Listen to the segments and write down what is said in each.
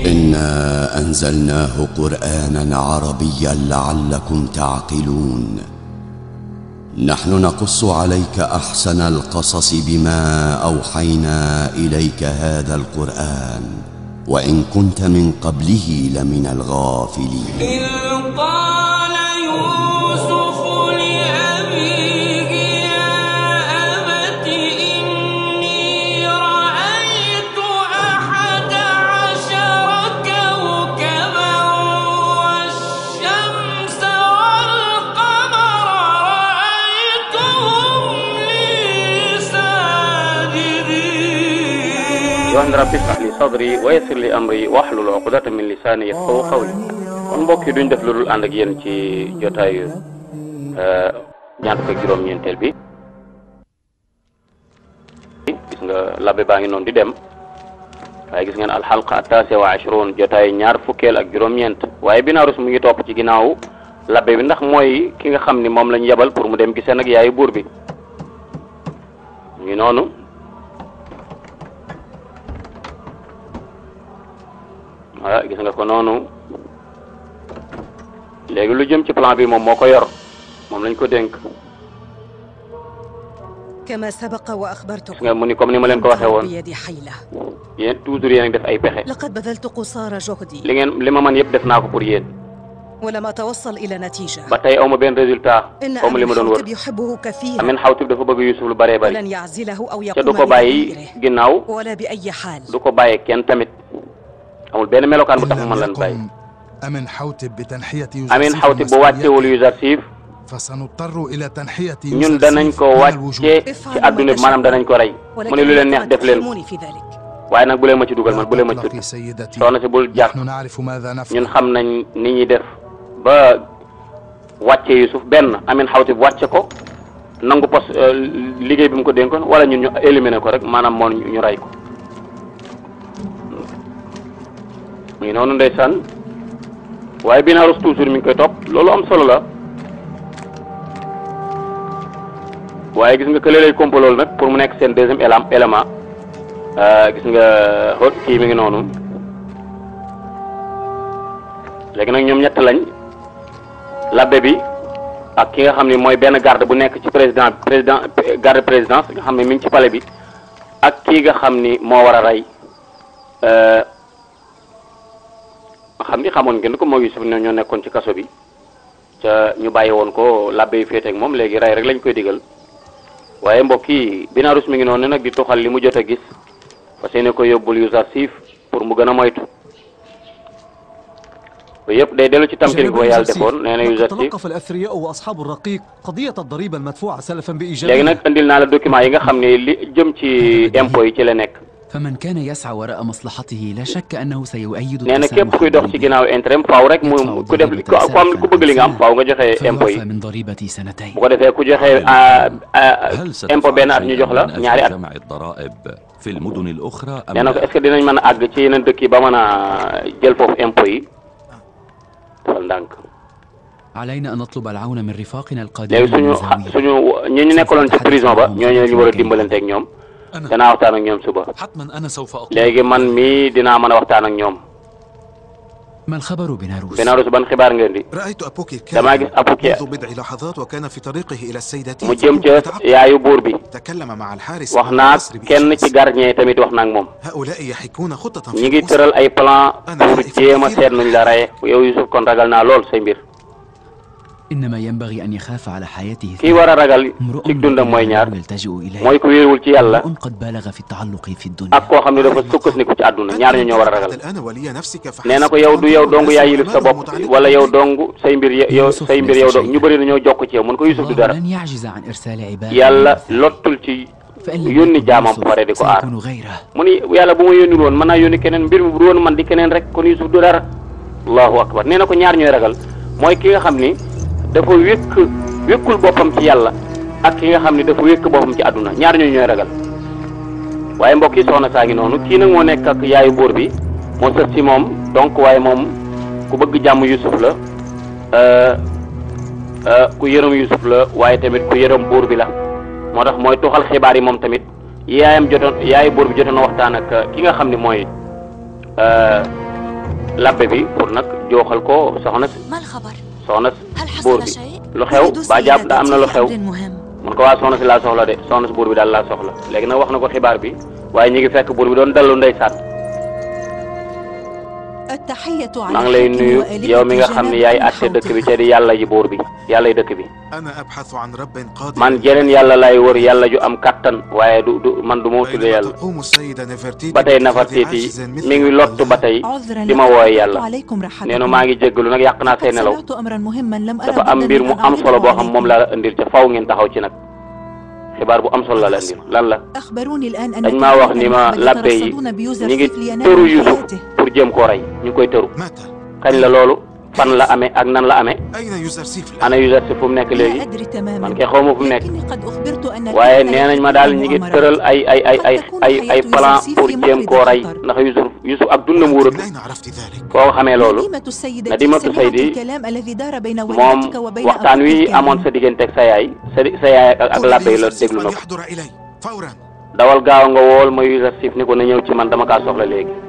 إنا أنزلناه قرآنا عربيا لعلكم تعقلون. نحن نقص عليك أحسن القصص بما أوحينا إليك هذا القرآن وإن كنت من قبله لمن الغافلين. وأن رب اشرح لي صدري ويسر لي أمري واحلل عقدة من لساني يفقهوا قولي. kon mbokk yi duñ def lu dul ànd ak yéen ci jotaayu ñaar fukk ak juróom-ñeenteel bi. gis nga labbe baa ngi noonu di dem waaye gis ngeen alxalqa at-taasi'a wa 'ishruun jotaayu ñaar fukkeel ak juróom-ñeent waaye Binarus mu ngi topp ci ginnaaw labbe bi ndax mooy ki nga xam ni moom lañ yebal pour mu dem gisee nag yaayu buur bi mu ngi noonu. waaw gis nga ko noonu léegi lu jëm ci plan bi moom moo ko yor moom lañ ko dénk. كما سبق وأخبرتكم gis nga mu ni comme ni ma leen ko waxee woon yéen toujours yéen a ngi def ay pexe. لقد بذلت قصارى جهدي. li ma mën yëpp def naa ko pour yéen. ولم أتوصل إلى نتيجة. ba tey aw ma benn résultat. aw ma li ma doon wër. يحبه كثيرا. Amin Xawtib dafa bëgg Yusuf lu bëree bëri. ولن يعزله أو te du يقوم ko bàyyi ginnaaw. ولا بأي حال. du ko bàyyi kenn tamit. amul benn melokaan bu tax mu mën leen bàyyi. Amin Xawtib bu wàccewul Yuzarsif ñun danañ ko wàcce ci adduna bi maanaam danañ ko rey mu ne lu leen neex def leen waaye nag bu leen ma ci dugal man bu leen ma ci soxna si bul jàpp ñun xam nañ ni ñuy def ba wàcce Yusuf benn Amin Xawtib wàcce ko nangu pos liggéey bi mu ko dénkoon wala ñun ñu éliminer ko rek maanaam moo ñu rey ko. mu ngi noonu ndeysaan waaye Binarus toujours mi ngi koy topp loolu am solo la waaye gis nga kële lay compo loolu nag pour mu nekk seen deuxième élément gis nga xóot kii mi ngi noonu léegi nag ñoom ñett lañ labbe bi ak ki nga xam ne mooy benn garde bu nekk ci président garde présidence nga xam ne mi ngi ci palais bi ak kii nga xam ni moo war a rey xam ni xamoon ngeen ko moo Yusuf ne ñoo nekkoon ci kaso bi ca ñu bàyyi woon ko labbe yi féete ak moom léegi rey rek lañ koy digal waaye mbokk yi Binarus mi ngi noonu nag di toxal li mu jot a gis fas yéene ko yóbbul Yuzarsif pour mu gën a moytu yëpp day dellu ci tamkin ko yàlla defoon nee na Yuzarsif léegi nag andil naa la document yi nga xam ne li jëm ci impôt yi ci la nekk. فمن كان يسعى وراء مصلحته لا شك أنه سيؤيد nee na képp kuy dox ci ginnaaw intérêt faaw rek mu ku def ku bëgg li nga am faaw nga joxe impôt yi من ضريبة سنتين bu ko defee ku joxe impôt benn at ñu jox la ñaari at nee na ko est-ce que dinañ mën a àgg ci yeneen dëkk yi ba mën a jël foofu impôt yi defal ndànk. علينا أن نطلب العون من رفاقنا القادمين léegi suñu ñi ñu nekkaloon ci prison ba ñooñu la ñu war a dimbalante ak ñoom. danaa waxtaan ak ñoom suba léegi man mii dinaa mën a waxtaan ak ñoom. ما الخبر بناروس؟ Binarus ban xibaar ngeen di. damaa gis Apuki mu jëm ca yaayu buur bi wax naag kenn ci gardien tamit wax naag moom ñi ngi tëral ay plan pour jéem a seet nuñ la reye yow Yusuf kon ragal naa lool say mbir. إنما ينبغي أن يخاف على حياته. kii war a ragal ci dundam mooy ñaar mooy ku wéeruwul ci yàlla قد بالغ في التعلق في الدنيا. ak koo xam ne dafa sukkandiku ci àdduna ñaar ñu ñoo war a ragal. nee na ko yow du yow dong yaa yilif sa bopp wala yow dong say mbir yow dong ñu bëri na ñoo jokk ci yow mun ko Yusuf du dara. yàlla lottul ci yónni jaamam bu pare di ko aar mu ni yàlla bu ma yónnul woon mën naa yónni keneen mbir mi bu woon man di keneen rek kon Yusuf du dara. allahu akbar nee na ko ñaar ñooy ragal mooy ki nga xam ni dafa wékkul boppam ci yàlla ak ki nga xam ne dafa wékk boppam ci àdduna ñaar ñooñu ñooy ragal waaye mbokk yi soxna saa ngi noonu kii nag moo nekk ak yaayu buur bi moo sës si moom donc waaye moom ku bëgg jàmm Yusuf la ku yërëm Yusuf la waaye tamit ku yërëm buur bi la moo tax mooy tuxal xibaar yi moom tamit yaayu buur bi jotoon waxtaan ak ki nga xam ne mooy labbe bi pour nag jooxal ko soxna buur bi lu xew ba jàpp da am na lu xew mun ko waa soxna si laa soxla de soxna si buur bi daal laa soxla léegi nag wax na ko xibaar bi waaye ñu ngi fekk buur bi doon dallu ndeysaan maa ngi lay nuyu yow mi nga xam ne yaay àtte dëkk bi ca di yàlla ji buur bi yàlla yi dëkk bi man jeneen yàlla lay wër yàlla ju am kattan waaye du man du ma tuddee yàlla ba tey Nefertiti mi ngi lottu ba tey di ma wooye yàlla nee na maa ngi jéggalu nag yàq naa say nelaw dafa am mbir mu am solo boo xam moom laa la indil ca faw ngeen taxaw ci nag xibaar bu am solo la indil lan la dañ maa wax ni ma labbe yi ñi ngi tëru Yusuf pour jéem koo rey ñu ngi koy tëru kañ la loolu fan la amee ak nan la amee ana Yuzarsif fu mu nekk léegi man kay xaw ma fu mu nekk waaye nee nañ ma daal ñi ngi tëral ay plan pour jéem koo rey ndax Yusuf ak dundam wóoratu koo xamee loolu Nadimatu Saydi moom waxtaan wi amoon sa diggante ak sa yaay ak labbe yi la déglu na ko dawal gaaw nga wool ma Yuzarsif ni ko na ñëw ci man dama kaa soxla léegi.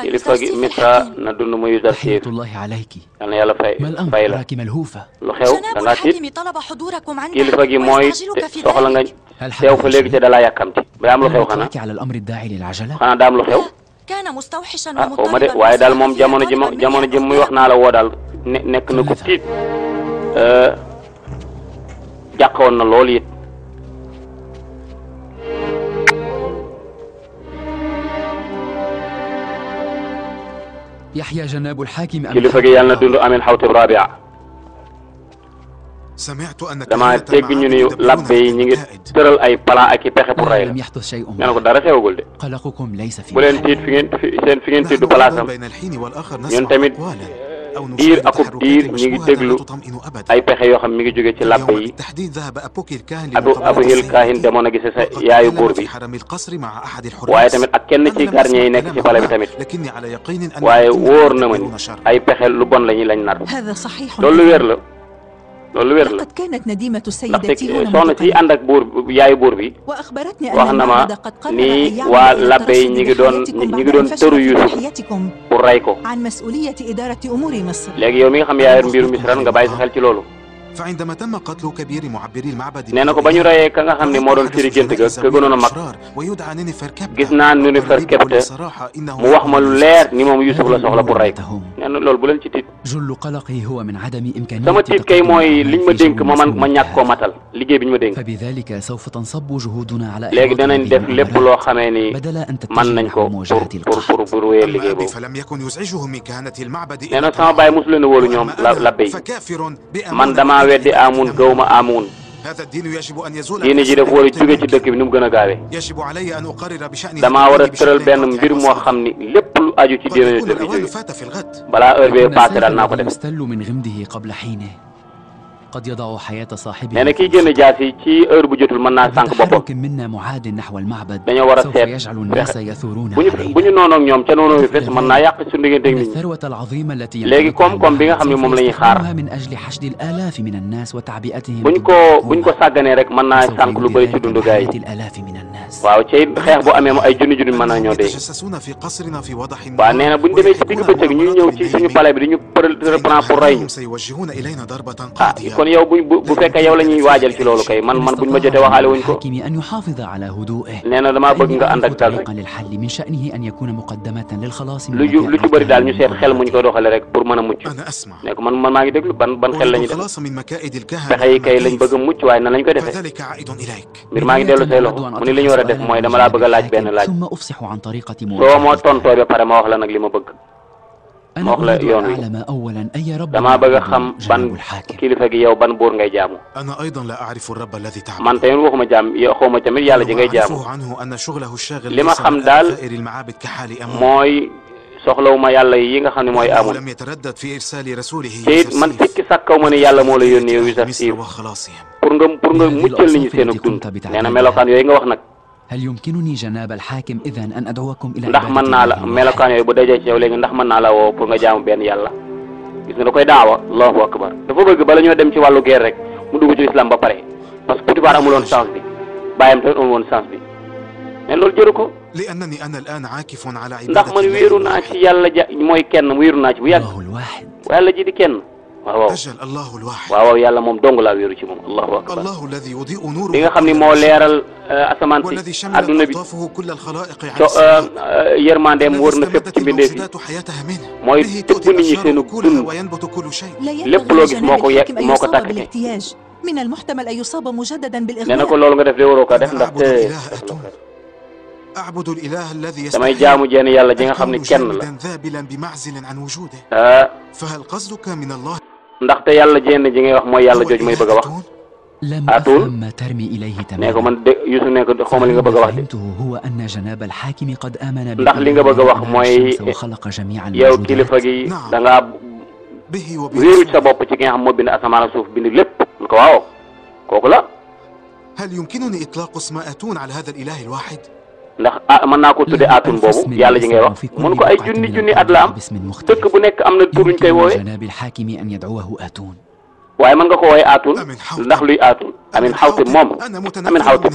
kilifa gi Misra na dund mu Yuzarsif yal na yàlla fay la lu xew da ngaa tiit kilifa gi mooy soxla nga teew fa léegi te da laa yàkkamti ba am lu xew xanaa daa am lu xew ah xaw ma de waaye daal moom jamono ji muy wax naa la woo daal nekk na ko tiit jàqoon na loolu it. kilifa gi yàlla na dund Amin Xawtib Rabia dama dégg ñu ni labbe yi ñu ngi tëral ay plan ak i pexe pour rey la nee na ko dara xewagul de bu leen tiit fi ngeen tiit du palaasam ñun tamit diir akub diir ñu ngi déglu ay pexe yoo xam mi ngi jóge ci labbe yi Abu Hil Kaahin demoon a gise sa yaayu buur bi waaye tamit ak kenn ci gardien yi nekk ci pale bi tamit waaye wóor na ma ni ay pexe lu bon lañ nar loolu lu wér la ndaxte soxna si ànd ak yaayu buur bi wax na ma ni waa labbe yi ñi ngi doon tëru Yusuf pour rey ko léegi yow mi nga xam yaa yor mbiru Misra nga bàyyi sa xel ci loolu. nee na ko ba ñu reyee ka nga xam ne moo doon firi gént ga ka gënoon a mag gis naa nu ni ferkepte mu wax ma lu leer ni moom Yusuf la soxla pour rey ko nee na loolu bu leen ci tiit. sama tiit kay mooy liñ ma dénk ma ñàkk koo matal liggéey bi ñu ma dénk. léegi danañ def lépp loo xamee ni mën nañ ko pour wéyal liggéey boobu. nee na sama baay mosu leen a wóolu ñoom labbe yi man dama weddi amun gawma amun diine ji daf war a jóge ci dëkk bi nu mu gën a gaawee damaa war a tëral benn mbir moo xam ni lépp lu aju ci diine ji dafi jóge balaa heure bee passé daal naa ko def. nee na kiy génn jaas yi ci heure bu jotul mën naa sànq boppam dañoo war a seet bu ñu noonu ak ñoom ca noonu yu fes mën naa yàq suñu diggante ak nit ñi léegi koom-koom bi nga xam ne moom la ñuy xaar buñ ko sàgganee rek mën naa sànq lu bëri ci dundu gaay yi waaw ci xeex bu amee ay junni mën na ñoo dee waaw nee na buñ demee ci digg bëccëg ñuy ñëw ci suñu palais bi di ñu reprend pour rey ñu kon yow bu fekkee yow la ñuy waajal ci loolu kay man buñ ma jotee waxaale wuñ ko nee na damaa bëgg nga ànd ak dal rek lu ci bëri daal ñu seet xel muñ ko doxale rek pour mën a mucc ne ko man maa ngi déglu ban xel la ñuy def pexe yi kay lañ bëgg a mucc waaye nan lañ koy defee mbir maa ngi dellu say loxo mu ni li ñu war a def mooy dama laa bëgg a laaj benn laaj soo moo tontoo ba pare ma wax la nag li ma bëgg ma wax la yoon wi damaa bëgg a xam ban kilifa gi yow ban buur ngay jaamu man tamit waxuma jaam yow xawma tamit yàlla ji ngay jaamu li ma xam daal mooy soxlawuma yàlla yi nga xam ne mooy Amun te it man sikki sàkkaw ma ne yàlla moo la yónni yow Yuzarsif pour nga muccal nit ñi seen dund nee na melokaan yooyu nga wax nag هل يمكنني جناب الحاكم إذن أن أدعوكم إلى ndax mën naa la melokaan yooyu bu dajee ci yow léegi ndax mën naa la woo pour nga jaamu benn yàlla gis nga da koy daawa allahu akbar dafa bëgg bala ñoo dem ci wàllu guerre rek mu dugg ci islam ba pare parce que Potifar amuloon chance bi bàyyam tamit amul woon chance bi mais loolu jëru ko ndax man wéeru naa ci yàlla ja mooy kenn wéeru naa ci bu yàgg yàlla ji di kenn waaw waaw yàlla moom dong laa wéeru ci moom allahu akbar li nga xam ni moo leeral asamaan si adduna bi yërmandeem wër na fépp ci mbindeef yi mooy tëbb nit ñi seenu dund lépp loo gis moo ko tàkk ci nee na ko loolu nga def de waroo ko def ndaxte damay jaamu jenn yàlla ji nga xam ne kenn la ndaxte yàlla jenn ji ngay wax mooy yàlla jooju may bëgg a wax Atuun nee ko man de Yuusuf nee ko xaw ma li nga bëgg a wax de ndax li nga bëgg a wax mooy yow kilifa gi da ngaa wéeru ci sa bopp ci ki nga xam moo bind asamaan ak suuf bind lépp mun ko waaw kooku la ndax mën naa ko tuddee Atuun boobu yàlla ji ngay wax mun ko ay junni at la am dëkk bu nekk am na tur ñu koy woowee waaye mën nga ko woowee Atuun ndax luy Atuun Amin Xawtib moom Amin Xawtib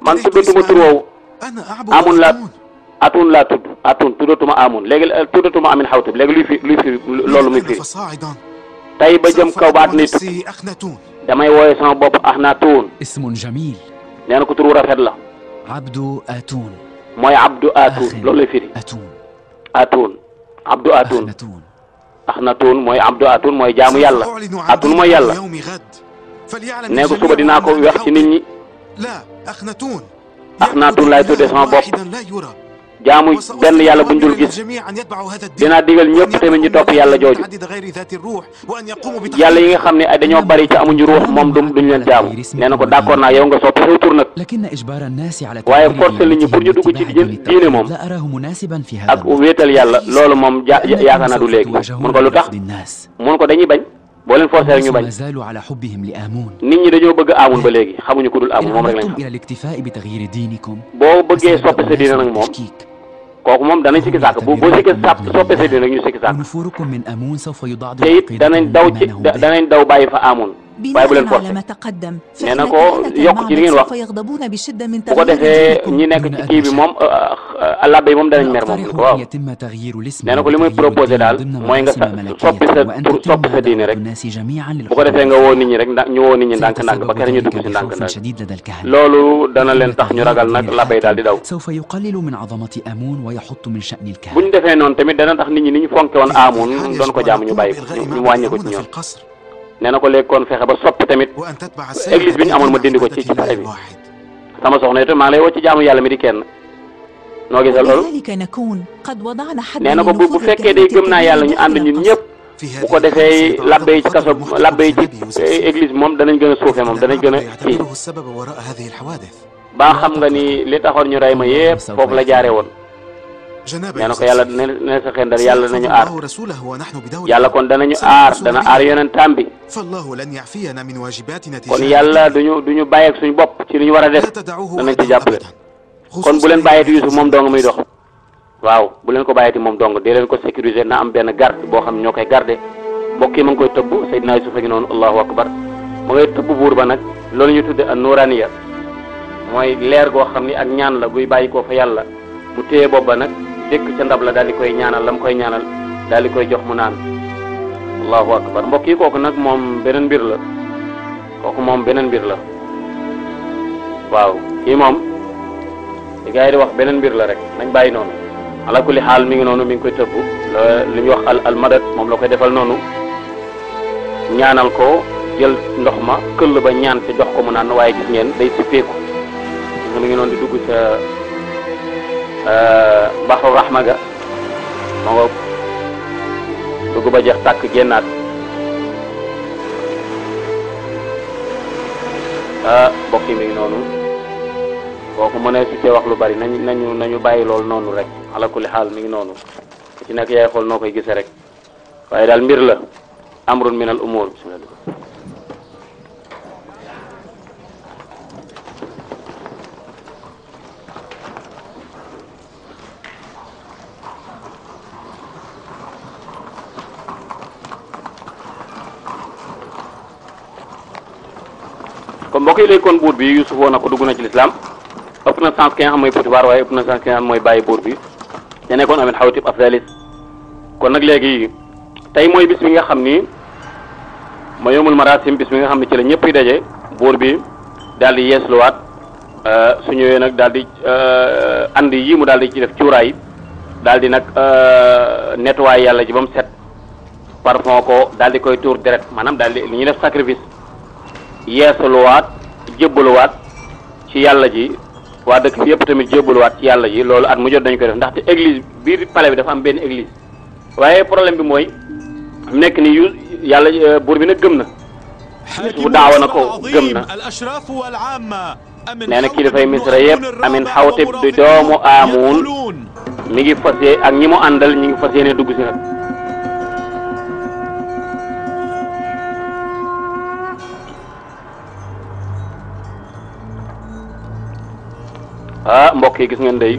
man tuddatuma tur woowu Amun laa Atuun laa tudd Atuun tuddatuma Amun léegi tuddatuma Amin Xawtib léegi luy fi loolu muy firi tey ba jëm kaw ba at nay tukki damay wooyee sama bopp Axnaatuun nee na ko tur wu rafet la Abdu Atuun mooy Abdu Atuun loolu lay firi Atuun Abdu Atuun Axnatuun mooy Abdu Atuun mooy jaamu yàlla Atuun mooy yàlla nee ko suba dinaa ko wax ci nit ñi Axnatuun laay tuddee sama bopp jaamu benn yàlla buñ dul gis dinaa digal ñëpp tamit ñu topp yàlla jooju yàlla yi nga xam ne ay dañoo bari ci amuñu ruux moom duñ leen jaamu nee na ko d'accord naa yow nga soppi say tur nag waaye forcé nit ñi pour ñu dugg ci diine moom ak wéetal yàlla loolu moom yaakaar naa du léegi mun ko lu tax mun ko dañuy bañ boo leen forcé rek ñu bañ nit ñi dañoo bëgg Amun ba léegi xamuñu ku dul Amun moom rek lañ xam boo bëggee soppi sa diine nag moom kooku moom danañ sikki sàkk boo sikki soppe sa diine rek ñu sikki sàkk te it danañ daw bàyyi fa Amun waaye bu leen forcé nee na ko yokk ci li ngeen wax bu ko defee ñi nekk ci kii bi moom labbe yi moom danañ mer moom ko waaw nee na ko li muy proposé daal mooy nga soppi sa diine rek bu ko defee nga woo nit ñi rek ñu woo nit ñi ndànk-ndànk ba kere ñu dugg si ndànk-ndànk loolu dana leen tax ñu ragal nag labbe yi daal di daw bu ñu defee noonu tamit dana tax nit ñi ni ñu fonke woon Amun doon ko jaamu ñu bàyyi ko ñu wàññi ko ci ñoom nee na ko léegi kon fexe ba soppi tamit église bi ñu amoon ma dindi ko ci pare bi sama soxna itam maa ngi lay woo ci jaamu yàlla mi di kenn noo gisal loolu nee na ko bu fekkee day gëm naa yàlla ñu ànd ñun ñëpp bu ko defee labbe yi ci kaso labbe yi ci église moom danañ gën a suufe moom danañ gën a kii ba xam nga ni li taxoon ñu rey ma yëpp foofu la jaare woon nee na ko yàlla ne sa xel dal yàlla nañu aar yàlla kon danañu aar dana aar yonentam bi kon yàlla duñu bàyyi ak suñu bopp ci li ñu war a def danañ ci jàppale kon bu leen bàyyeti Yuusuf moom dong muy dox waaw bu leen ko bàyyeti moom dong di leen ko sécuriser na am benn garde boo xam ne ñoo koy garde mbokk yi ma ngi koy tëbb Seydina Yuusuf a ngi noonu allahu akbar ma ngay tëbb buur ba nag loolu ñu tudde an nuraniya mooy leer goo xam ni ak ñaan la guy bàyyi koo fa yàlla mu téye booba nag dëkk ca ndab la daal di koy ñaanal la mu koy ñaanal daal di koy jox mu naan allahu akbar mbokk yi kooku nag moom beneen mbir la kooku moom beneen mbir la waaw kii moom li gars yi di wax beneen mbir la rek nañ bàyyi noonu ala kulli xaal mi ngi noonu mi ngi koy tëbb li ñuy wax al madad moom la koy defal noonu ñaanal ko jël ndox ma këll ba ñaan te jox ko mu naan waaye gis ngeen day sippeeku mi ngi noonu di dugg ca baxru rahma ga ma nga dugg ba jeex tàkk génnaat mbokk yi mi ngi noonu kooku mënee su cee wax lu bari nañu bàyyi loolu noonu rek ala kulli xaal mi ngi noonu ci nekk yaay xool noo koy gisee rek waaye daal mbir la amrun min al umur bismillah. kon mbokk yi léegi kon buur bi Yuusuf woon na ko dugg na ci lislaam ëpp na sens ki nga xam mooy Potifar waaye ëpp na sens ki nga xam mooy bàyyi buur bi te nekkoon Amin Xawtib Afdalis. kon nag léegi tey mooy bis bi nga xam ni ma yomul marasim bis bi nga xam ne ci la ñëpp yi daje buur bi daal di yeesluwaat su ñëwee nag daal di andi yi mu daal di ci def cuuraay daal di nag nettoyé yàlla ji ba mu set parfum ko daal di koy tuur deret maanaam daal di li ñuy def sacrifice yeesaluwaat jébbaluwaat ci yàlla ji waa dëkk bi yëpp tamit jébbaluwaat ci yàlla ji loolu at mu jot dañu koy def ndaxte église biir palais bi dafa am benn église waaye problème bi mooy nekk ni yu yàlla buur bi nag gëm na bu daawa na ko gëm na nee na kii dafay misra yëpp Amin Xawtib di doomu Amun mi ngi fas yéene ak ñi mu àndal ñi ngi fas yéene dugg si nag mbokk yi gis ngeen day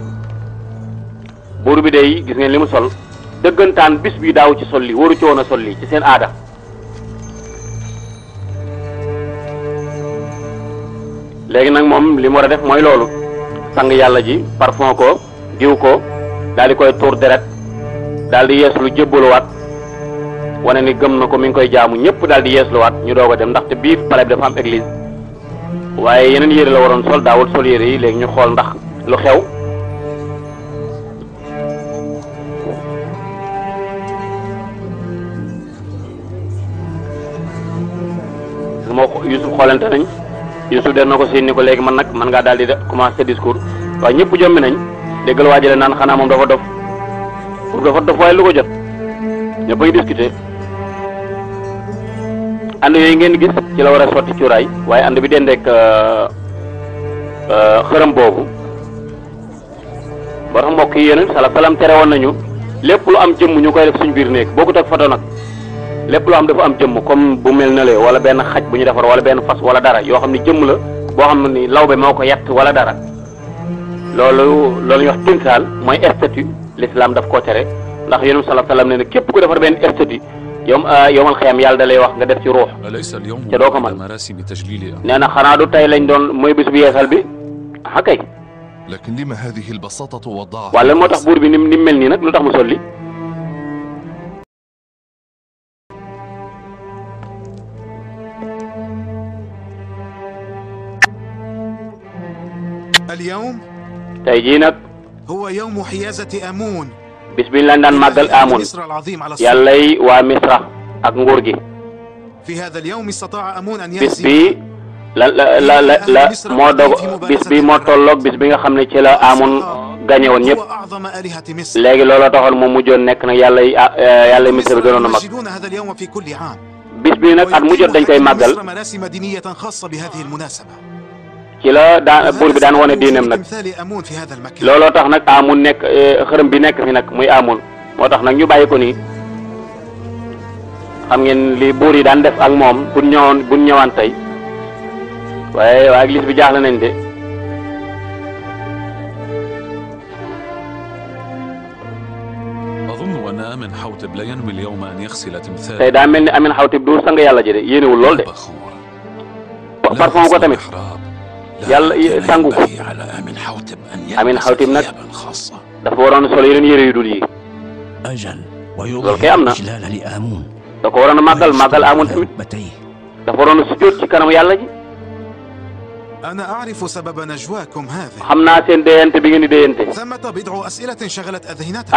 buur bi day gis ngeen li mu sol dëggantaan bis bi daaw ci sol li waru ci woon a sol li ci seen aada léegi nag moom li mu war a def mooy loolu sang yàlla ji parfum ko diw ko daal di koy tuur deret daal di yeeslu jébbaluwaat wane ni gëm na ko mi ngi koy jaamu ñëpp daal di yeesluwaat ñu doog a dem ndaxte biir palais bi dafa am église waaye yeneen yére la waroon sol daawul sol yére yi léegi ñu xool ndax lu xew moo Youssouf xoolante nañ Youssouf der na ko siin ni ko léegi man nag man ngaa daal di commencé discours waaye ñëpp jommi nañ déggal waajale naan xanaa moom dafa dof pour dafa dof waaye lu ko jot ñëpp a ngi discuter ànd yooyu ngeen gis ci la war a sotti cuuraay waaye ànd bi dendeek xërëm boobu ba tax mbokk yi yéen salaam tere woon nañu lépp lu am jëmm ñu koy def suñ biir néeg bokkut ak photo nag lépp lu am dafa am jëmm comme bu mel na le wala benn xaj bu ñu defar wala benn fas wala dara yoo xam ni jëmm la boo xam ni lawbe moo ko yett wala dara loolu ñuy wax timsaal mooy statue l'islam daf koo tere ndax yéen salaam ne ne képp ku defar benn statue yowmal xiyam yàlla da lay wax nga def ci ruux te doo ko mën nee na xanaa du tey lañ doon mooy bis bu yeesal bi ah kay wala moo tax buur bi ni mel nii nag lu tax mu solli tey jii nag bis bi ñu leen daan màggal Amun yàlla yi waa Misra ak nguur gi bis bi la moo dog bis bi moo tolloog bis bi nga xam ne ci la Amun gañe woon ñëpp léegi looloo taxoon mu mujjoon nekk nag yàlla yi Misra bi gënoon a mag bis bi nag at mu jot dañ koy màggal ci la daan buur bi daan wane diineem nag looloo tax nag Amun nekk xërëm bi nekk fi nag muy Amun moo tax nag ñu bàyyi ko nii xam ngeen li buur yi daan def ak moom bu ñëwaan tey waaye église bi jaaxle nañ de tey daa mel ni Amin Xawtib du sang yàlla ji de yéenewul lool de parfum ko tamit yàlla sangu ko Amin Xawtib nag dafa waroon a sol yeneen yére yu dul yi loolu kay am na da ko waroon a màggal Amun tamit dafa waroon a sujjóot ci kanam yàlla ji xam naa seen déyante bi ngeen di déyante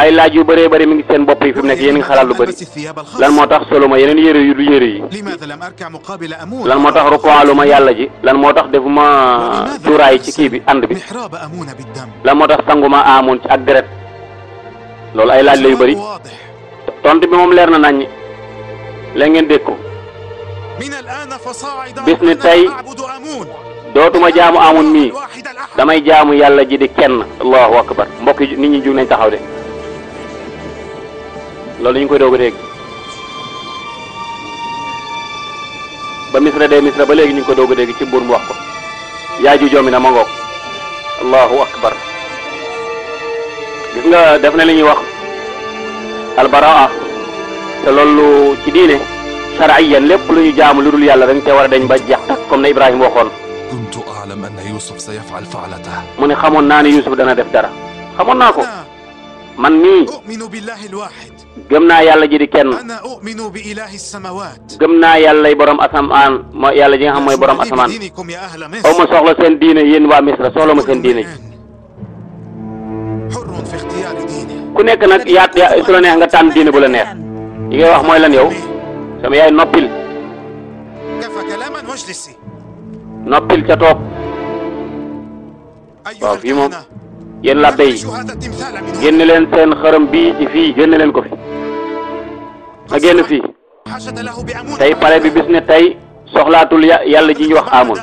ay laaj yu bëree bëri mi ngi seen bopp yi fi mu nekk yéen ngi xalaat lu bëri lan moo tax solo ma yeneen yére yu du yére yi lan moo tax rukkooalu ma yàlla ji lan moo tax defuma cuuraay ci kii bi ànd bi lan moo tax sanguma Amun ci ak deret loolu ay laaj la yu bëri tontu bi moom leer na naññ la ngeen dégg ko bis ni tey dootuma jaamu Amun mii damay jaamu yàlla ji di kenn allahu akbar mbokk yi nit ñi jug nañ taxaw de loolu ñu ngi koy doog a dégg ba Misra dee Misra ba léegi ñu ngi ko doog a dégg ci buur mu wax ko Yaajuuj mi na ma ngoog allahu akbar. gis nga def na li ñuy wax albaraa te loolu ci diine shar'iyyan lépp lu ñu jaamu lu dul yàlla dañ te war a dañ ba jeex tak comme ne Ibrahima waxoon. kuntu a'lam anna Yusuf sayaf'al fa'latahu. mu ne xamoon naa ne Yusuf dana def dara xamoon naa ko man mii u'minu billahi al-wahid. gëm naa yàlla ji di kenn ana u'minu bi ilahi as-samawat. gëm naa yàllay borom asamaan mooy yàlla ji nga xam mooy borom asamaan aw ma soxla seen diine yéen waa Misra soxla ma seen diine ku nekk nag yaat su la neex nga tànn diine bu la neex li ngay wax mooy lan yow sama yaay noppil noppil ca toog waaw fii moom yéen labbe yi génne leen seen xërëm bii ci fii génne leen ko fi na génn fii tey pale bi bis ne tey soxlaatul yàlla ji ñu wax Amun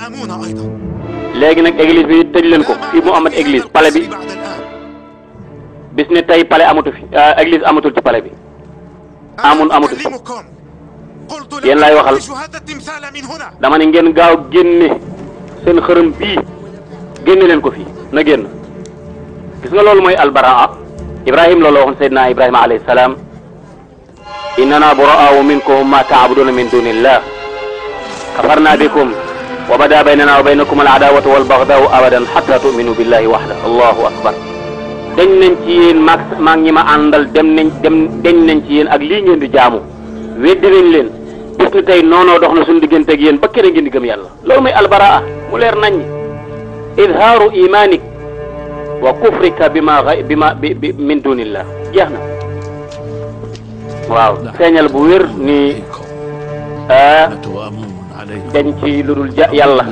léegi nag église bi tëj leen ko fii mu amat église pale bi bis ne tey pale amatu fi église amatul ci pale bi Amun amatu fi yéen laay waxal dama ne ngeen gaaw génne seen xërëm bii génne leen ko fii na génn gis nga loolu mooy albaraa Ibrahim loolu waxoon Seydina Ibrahima alayhi salaam innana buraa'u minkum ma ta'buduna min dunillah kafarna bikum wa bada baynana wa baynakum al-adawatu wal baghdau abadan hatta tu'minu billahi wahda allahu akbar dañ nañ ci yéen maag ñi ma àndal dañ nañ ci yéen ak lii ngeen di jaamu weddi nañ leen bis ni tey noonoo dox na suñu diggante ak yéen ba kere ngeen di gëm yàlla loolu mooy albaraa mu leer nañ idhaaru imanik wa kufrika bima min dunillah jeex na waaw feeñal bu wér ni dañ ci lu dul yàlla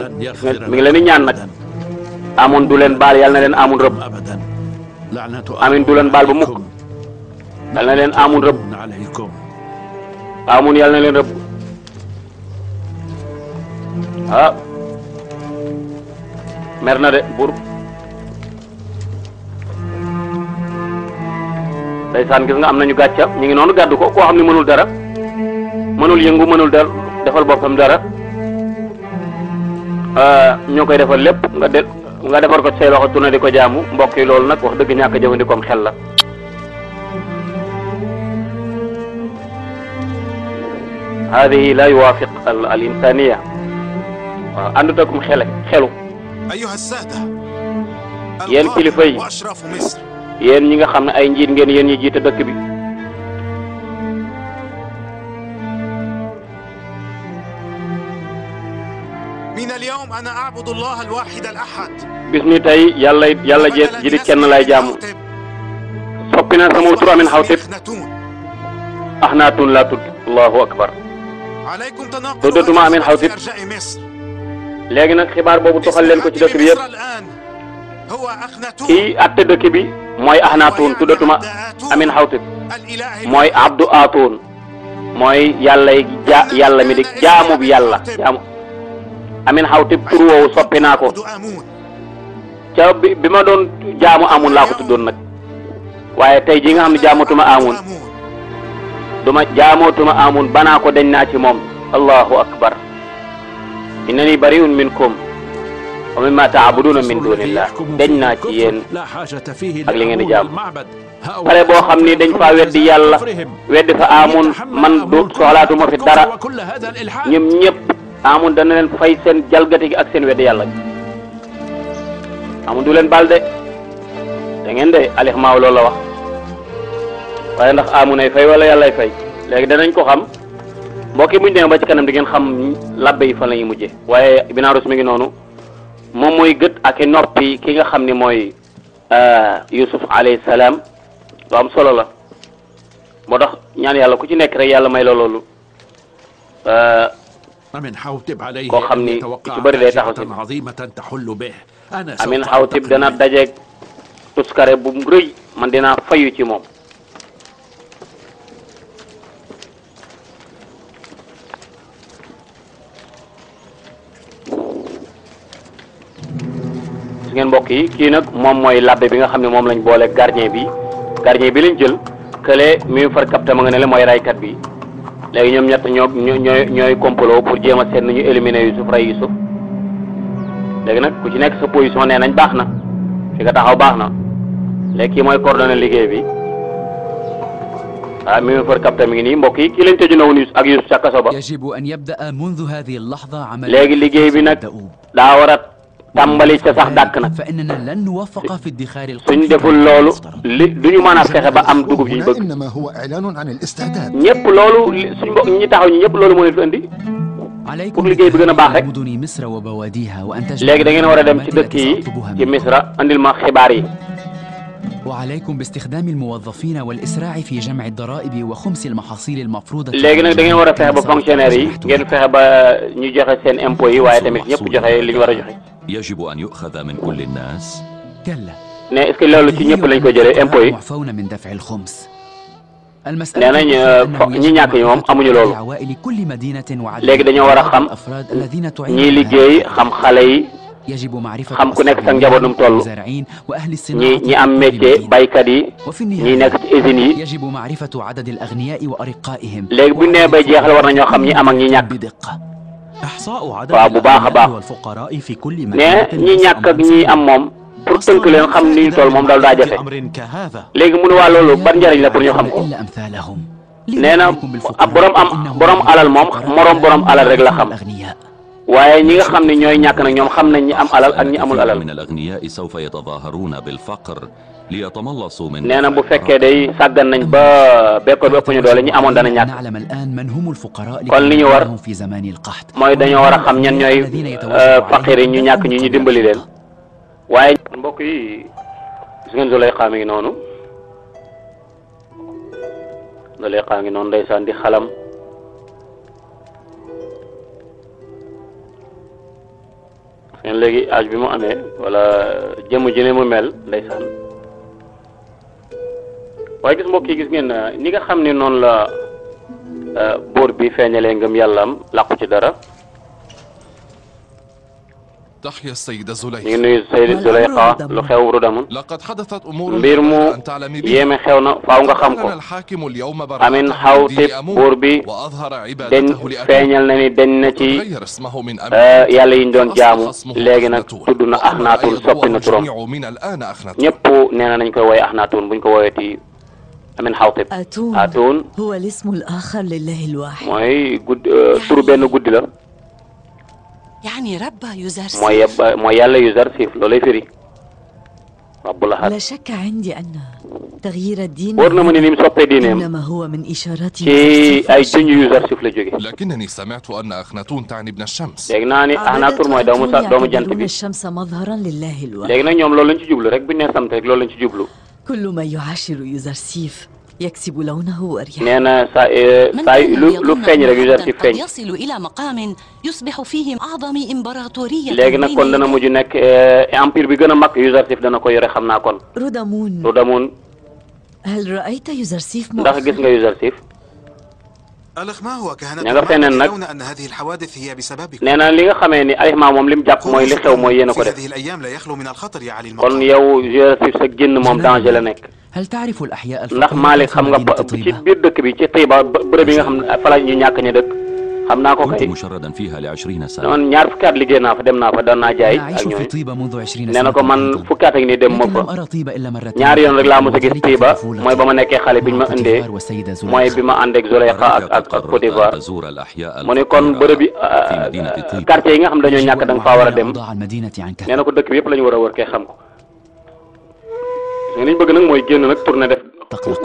mi ngi leen di ñaan nag Amun du leen baal yàlla na leen Amun rëbb Amin du leen baal ba mukk yàlla na leen Amun rëbb Amun yàlla na leen rëbb ah mer na de buur ndeysaan gis nga am nañu gàcca ñu ngi noonu gàddu ko koo xam ne mënul dara mënul yëngu mënul dara defal boppam dara ñoo koy defal lépp nga defar ko say loxo tuna di ko jaamu mbokk yi loolu nag wax dëgg ñàkk a jëfandikoom xel la hadihi la yuwafiq al insaniya waaw àndut akum xelu yéen kilifa yi yéen ñi nga xam ne ay njiit ngeen yéen ñi jiite dëkk bi bis ni tey yàlla ji di kenn lay jaamu soppi na sama tur Amin Xawtib Axnaatun laa tudd allahu akbar tuddatuma Amin Xawtib léegi nag xibaar boobu toxal leen ko ci dëkk bi yëpp kii atte dëkk bi mooy Axnaatun tuddatuma Amin Xawtib mooy Abdu Aatun mooy yàlla mi di jaamu bi yàlla jaamu Amin Xawtib tur woowu soppi naa ko ca bi ma doon jaamu Amun laa ko tuddoon nag waaye tey jii nga xam ne jaamatuma Amun jaamootuma Amun banaa ko dañ naa ci moom allahu akbar innani bari'un minkum wa mimma ta'buduna min dunillah dañ naa ci yéen ak li ngeen di jaam pare boo xam ni dañ faa weddi yàlla weddi fa Amun man du soxlaatuma fi dara ñoom ñëpp Amun dana leen fay seen jalgati gi ak seen weddi yàlla Amun du leen baal de da ngeen de Alioune Maaw loolu la wax waaye ndax Amun ay fay wala yàllay fay léegi danañ ko xam mbokk yi buñ demee ba ci kanam di ngeen xam labbe yi fan la ñuy mujjee waaye Binarous mi ngi noonu moom mooy gët ak noppi ki nga xam ni mooy Yusuf alayhi salaam lu am solo la moo tax ñaan yàlla ku ci nekk rek yàlla may la loolu koo xam ni ci bëri day taxaw si Amin Xawtib dana dajeeg tuskare bu rëy man dinaa fayu ci moom su ngeen mbokk yi kii nag moom mooy labbe bi nga xam ne moom lañ boole gardien bi lañ jël kële mi far capté ma nga ne la mooy raykat bi léegi ñoom ñett ñooy complot pour jéem a seet nu ñu éliminer Yusuf rey Yusuf léegi nag ku ci nekk sa position nee nañ baax na fi nga taxaw baax na léegi kii mooy coordonné liggéey bi mi far capté mi ngi nii mbokk yi kii lañ tëju na woon ak Yusuf ca kaso ba léegi liggéey bi nag daa war a tàmbali ca sax dàkk nag suñ deful loolu duñu mën a fexe ba am dugub yi ñu bëgg ñëpp loolu suñ mbokk ñi taxaw ñi ñëpp loolu moo leen fi indi pour liggéey bi gën a baax rek léegi da ngeen war a dem ci dëkk yi ci Misra andil ma xibaar yi. وعليكم باستخدام الموظفين والإسراع في جمع الضرائب وخمس المحاصيل المفروضة. léegi nag da ngeen war a fexe ba fonctionnaire yi ngeen fexe ba ñu joxe seen impôts yi waaye tamit ñëpp joxe li ñu war a joxe. يجب أن يؤخذ من كل الناس. كلا. ne est-ce que loolu ci ñëpp lañ ko jëlee impôts yi. معفون من دفع الخمس. nee nañ ñi ñàkk ñi moom amuñu loolu. léegi dañoo war a xam ñi liggéey xam xale yi. xam ku nekk sa njaboot nu mu toll ñi am métier baykat yi ñi nekk ci usines yi léegi bu ñu nee bay jeexal war nañoo xam ñi am ak ñi ñàkk waaw bu baax a baax mais ñi ñàkk ak ñi am moom pour tënk leen xam ni ñu toll moom daal daa jafe léegi mu ne waa loolu ban njëriñ la pour ñu xam ko nee na borom alal moom moroom borom alal rek la xam. waaye ñi nga xam ne ñooy ñàkk nag ñoom xam nañ ñi am alal ak ñi amul alal nee na bu fekkee day sàggan nañ ba bekkoor bi ëpp ñu doole ñi amoon dana ñàkk kon li ñu war mooy dañoo war a xam ñan ñooy faqir yi ñu ñàkk ñu dimbali leen waaye mbokk yi gis ngeen Zuleyxa mi ngi noonu Zuleyxa ngi noonu ndeysaan di xalam ngeen léegi âge bi mu amee wala jëmm ji ne mu mel ndeysaan waaye gis mbokk yi gis ngeen ni nga xam ne noonu la buur bi feeñalee ngëm yàllaam làqu ci dara. تحيا السيدة زليخة. ñu ngi nuyu Sayida Zuleyxa lu xew Rudamun. لقد حدثت أمور mbir mu yéeme xew na faaw nga xam ko. Amin Xawtib buur bi dañ feeñal na ni dañ na ci yàlla yi ñu doon jaamu léegi nag tudd na Axnaatun soppi na turam ñëpp nee na nañ koy woowee Axnaatun buñ ko woowee Amin Xawtib. Atun mooy turu benn guddi la. يعني رب يوزرسيف mooy yàlla Yuzarsif loolay firi Rabbul Ahad. لا شك عندي أن تغيير الدين wóor na ma ni mu soppee diineem إنما هو من إشارات ci ay junj Yuzarsif la jóge. لكنني سمعت أن أخناتون تعني ابن الشمس. léegi naa ni Axnaatun mooy doomu jant bi الشمس مظهرا لله الواحد. léegi nag ñoom loolu lañ ci jublu rek bu ñu nee sant rek loolu lañ ci jublu. كل ما يعاشر يوزرسيف يكسب لونه وريحه. nee na saa lu feeñ rek Yuzarsif feeñ. يصل إلى مقام يصبح فيه أعظم إمبراطورية. léegi nag kon dana mujj nekk empire bi gën a mag Yuzarsif dana ko yore xam naa kon. Rudamun. هل رأيت يوزرسيف ndax gis nga Yuzarsif. ña nga feneen nag nee na li nga xamee ni Alixmaa moom li mu jàpp mooy li xew mooy yéen a ko def kon yow Yuzarsif sa génn moom danger la nekk. ndax Malick xam nga ci biir dëkk bi ci Tayba bërëb yi nga xam ne fa la ñu ñàkk ñi dëkk xam naa ko kay man ñaar fukki at liggéey naa fa dem naa fa daan naa jaay ak ñooy nee na ko man fukki at ak nii dem ma fa ñaari yoon rek laa mos a gis Tayba mooy ba ma nekkee xale bi ñu ma indee mooy bi ma ànd ak Zuleyxa ak Côte d'Ivoire mu ne kon bërëb yi quartier yi nga xam dañoo ñàkk da nga faa war a dem nee na ko dëkk bi yëpp la ñu war a wër kay xam ko. li ñu bëgg nag mooy génn nag tourné def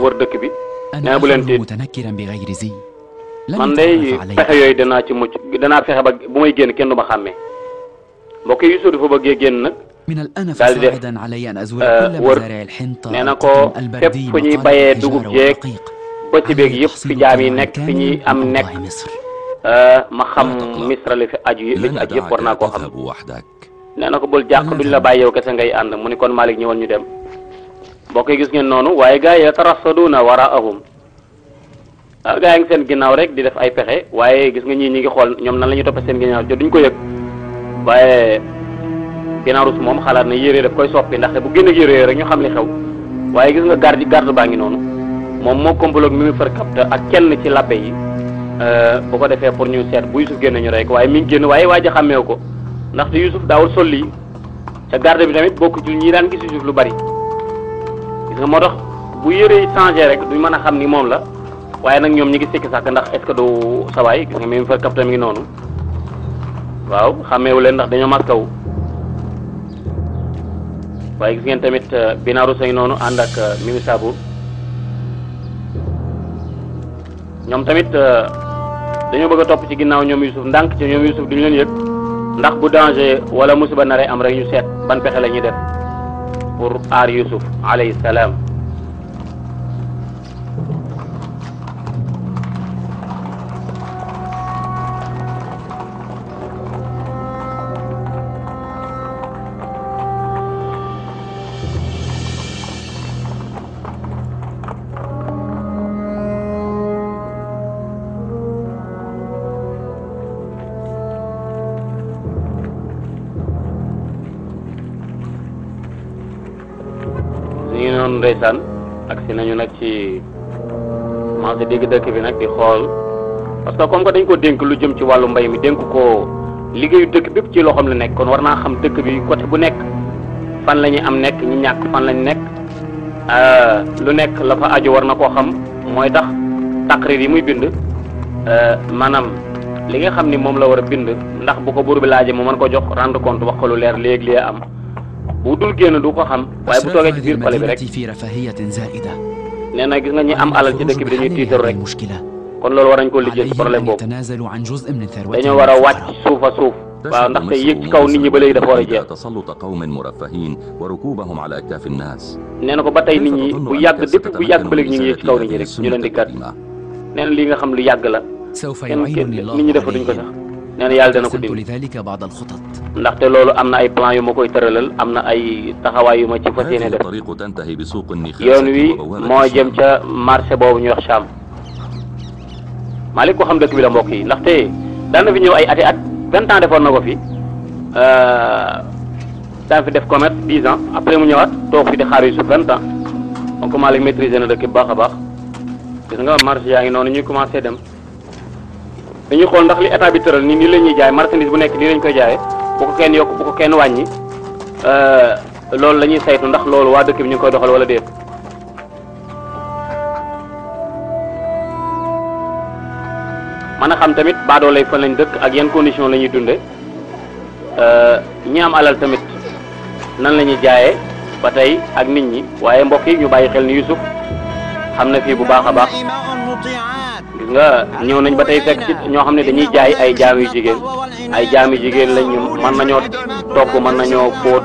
wër dëkk bi nee na bu leen tiit man day pexe yooyu danaa ci mucc danaa fexe ba bu may génn kenn du ma xàmmee mbokk yi Yuusuf dafa bëggee génn nag daal di def wër nee na ko fépp fu ñuy bayee dugub jeeg bëcc beeg yëpp fi jaam yi nekk fi ñuy am nekk ma xam Misra li fi aju yëpp war naa koo xam nee na ko bul jàq duñ la bàyyi yow kese ngay ànd mu ni kon Malick ñëwal ñu dem. mbokk yi gis ngeen noonu waaye gars yi yatarassaduuna waraahum gars yi ngi seen ginnaaw rek di def ay pexe waaye gis nga ñii ñi ngi xool ñoom nan la ñuy toppee seen ginnaaw te duñ ko yëg waaye ginnaaw rus moom xalaat na yére daf koy soppi ndaxte bu génn ak yére rek ñu xam li xew waaye gis nga garde baa ngi noonu moom moo complot mi ngi far kapta ak kenn ci labbe yi bu ko defee pour ñu seet bu Youssouf génn ñu rey ko waaye mi ngi génn waaye waa ji xàmmeewu ko ndaxte Youssouf daawul sol lii ca garde bi tamit bokk ci ñi daan gis Youssouf lu bari gis nga moo tax bu yëre yi changé rek duñ mën a xam ni moom la waaye nag ñoom ñi ngi sikki sàkk ndax est-ce que du sawaay gis nga mi ngi far kapta mi ngi noonu waaw xàmmeewu leen ndax dañoo maskawu waaye gis ngeen tamit binaaru say noonu ànd ak Mimi Sabour ñoom tamit dañoo bëgg a topp ci ginnaaw ñoom Youssouf ndànk ci ñoom Youssouf duñu leen yëg ndax bu danger wala musiba naree am rek ñu seet ban pexe la ñuy def pour aar Youssouf alayhi salaam. ndeysaan agsi nañu nag ci commencé dégg dëkk bi nag di xool parce que comme que dañ ko dénk lu jëm ci wàllu mbay mi dénk ko liggéeyu dëkk bépp ci loxoom la nekk kon war naa xam dëkk bi côté bu nekk fan la ñuy am nekk ñi ñàkk fan lañ nekk lu nekk la fa aju war na koo xam mooy tax taqrir yi muy bind maanaam li nga xam ni moom la war a bind ndax bu ko buur bi laajee mu mën ko jox rendre compte wax ko lu leer léegi lee am bu dul génn du ko xam waaye bu toogee ci biir pale bi rek nee na gis nga ñi am alal ci dëkk bi dañuy tiitaru rek kon loolu war nañ ko lijjal ci problème boobu dañoo war a wàcc suuf a suuf waaw ndaxte yëg ci kaw nit ñi ba léegi dafa war a jeex nee na ko ba tey nit ñi bu yàgg depuis bu yàgg ba léegi ñu ngi yëg ci kaw nit ñi rek ñu leen di kat nee na lii nga xam lu yàgg la kenn nit ñi defatuñ ko sax nee na yàlla dana ko dindi ndaxte loolu am na ay plan yu ma koy tëralal am na ay taxawaay yu ma ci fas yéene def yoon wi moo jëm ca marché boobu ñuy wax Cham Malick ko xam dëkk bi la mbokk yi ndaxte daan na fi ñëw ay ati at 20 ans defoon na ko fi daan fi def commerce 10 ans après mu ñëwaat toog fi di xaar yu su 20 ans donc Malick maîtriser na dëkk bi baax a baax gis nga marché yaa ngi noonu ñuy commencé dem dañuy xool ndax li état bi tëral nii la ñuy jaay marchandise bu nekk nii lañ koy jaayee bu ko kenn yokk bu ko kenn wàññi loolu la ñuy saytu ndax loolu waa dëkk bi ñu ngi koy doxal wala déet. mën a xam tamit baadoo lay fan lañ dëkk ak yan condition la ñuy dunde ñi am alal tamit nan la ñuy jaayee ba tey ak nit ñi waaye mbokk yi ñu bàyyi xel ni Youssouf xam na fii bu baax a baax gis nga ñëw nañ ba tey fekk ci ñoo xam ne dañuy jaay ay jaam yu jigéen ay jaam yu jigéen lañ ñu mën nañoo togg mën nañoo fóot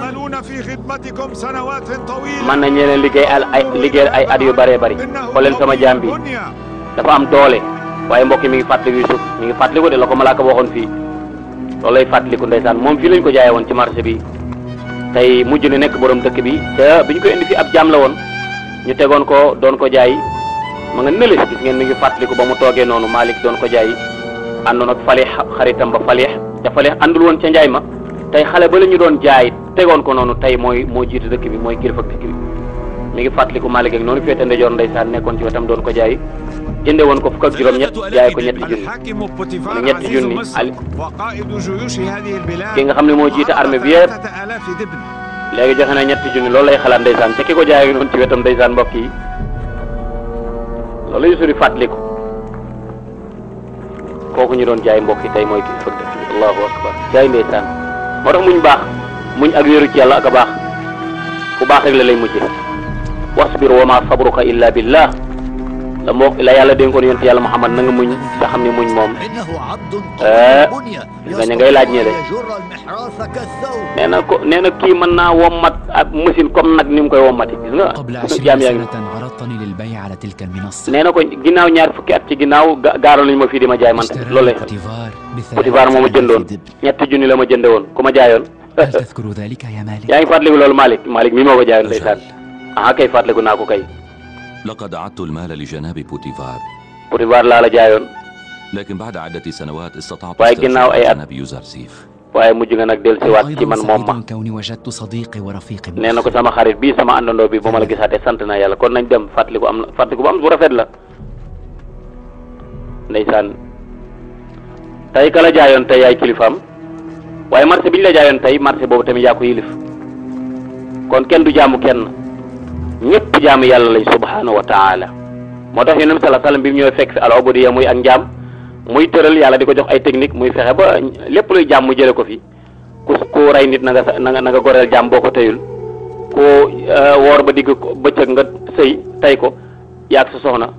mën nañ leen liggéey ay at yu bëree bëri xool leen sama jaam bi dafa am doole waaye mbokk mi ngi fàttaliku Youssouf mi ngi fàttaliku de la ko malaaka waxoon fii loolu lay fàttaliku ndeysaan moom fii lañ ko jaayee woon ci marché bi tey mujj na nekk borom dëkk bi te bi ñu koy indi fi ab jaam la woon ñu tegoon ko doon ko jaay ma nga nële gis ngeen mi ngi fàttaliku ba mu toogee noonu Malick doon ko jaay àndoon ak Falih xaritam ba Falih te Falih àndul woon ca njaay ma tey xale ba la ñu doon jaay tegoon ko noonu tey moo jiitu dëkk bi mooy kilifa dëkk bi mi ngi fàttaliku Malick ak noonu féete ndeyjoor ndeysaan nekkoon ci wetam doon ko jaay jënde woon ko fukk ak juróom-ñett jaay ko ñetti junni ali ki nga xam ne moo jiite armée bi yëpp léegi joxe na ñetti junni loolu lay xalaat ndeysaan te ki ko jaay noonu ci wetam ndeysaan mbokk yi loolu Youssouf di fàttaliku kooku ñu doon jaay mbokk yi tey mooy kilifa dëkk bi allahu akbar jaay ndeysaan moo tax muñ baax muñ ak wéeru ci yàlla ak a baax ku baax rek la lay mujje wasbir wa ma sabruka illa billah la moo la yàlla dénkoon yonent yàlla Muhammad na nga muñ nga xam ne muñ moom nga ña ngay laaj ñe de nee na kii mën naa wommat ak machine comme nag ni mu koy wommati gis nga jaam yaa ngi nee na ko ginnaaw ñaar fukki at ci ginnaaw gaaroon nañu ma fii di ma jaay man tamit loolu lay xam Potifar moo ma jëndoon ñetti junni la ma jënde woon ku ma jaayoon yaa ngi fàttaliku loolu Malick mi moo ko jaayoon ndeysaan ah kay fàttaliku naa ko kay لقد عدت المال لجناب بوتيفار laa la jaayoon لكن بعد عدة سنوات استطعت waaye ginnaaw ay at جناب يوزرسيف waaye mujj nga nag dellusiwaat ci man moom ma nee na ko sama xarit bii sama àndandoo bi bu ma la gisaatee sant naa yàlla kon nañ dem fàttaliku am na fàttaliku bu am bu rafet la ndeysaan tey ka la jaayoon tey yaay kilifaam waaye marché bi ñu la jaayoon tey marché boobu tamit yaa ko yilif kon kenn du jaamu kenn ñëpp jaamu yàlla lañ subhanahu wa taala moo tax yonent bi sallallahu alayhi wasallam bi mu ñëwee fekk fi al ubudiyya muy ak njaam muy tëral yàlla di ko jox ay technique muy fexe ba lépp luy jaam mu jële ko fi ku rey nit na nga goreel jaam boo ko tëyul ku woor ba digg bëccëg nga sëy tay ko yaag sa soxna